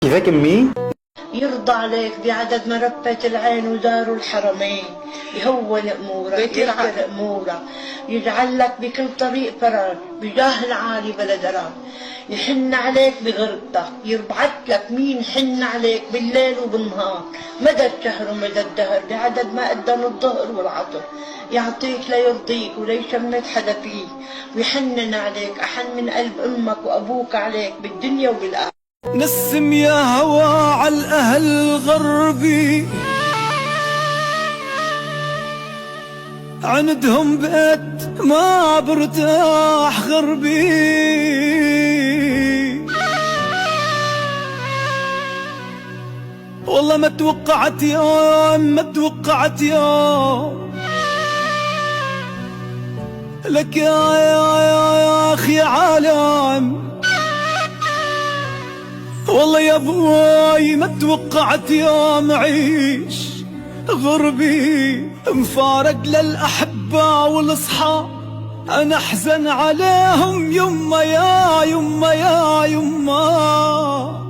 كيفك امي؟ يرضى عليك بعدد ما ربت العين وزاروا الحرمين، يهون امورك ييسر امورك، يجعل لك بكل طريق فرج بجاه العالي بلا درج، يحن عليك بغربتك، يبعث لك مين يحن عليك بالليل وبالنهار، مدى الشهر ومدى الدهر بعدد ما أذن الظهر والعصر، يعطيك ليرضيك وليشمت حدا فيك، ويحنن عليك أحن من قلب أمك وأبوك عليك بالدنيا وبالآخرة. نسم يا هوى على الأهل غربي، عندهم بيت ما برتاح غربي، والله ما توقعت يوم ما توقعت يوم لك يا أخي عالم، والله يا ابوي ما توقعت يوم اعيش غربي، مفارق للاحبه والاصحاب، انا احزن عليهم يما يا يما يا يما.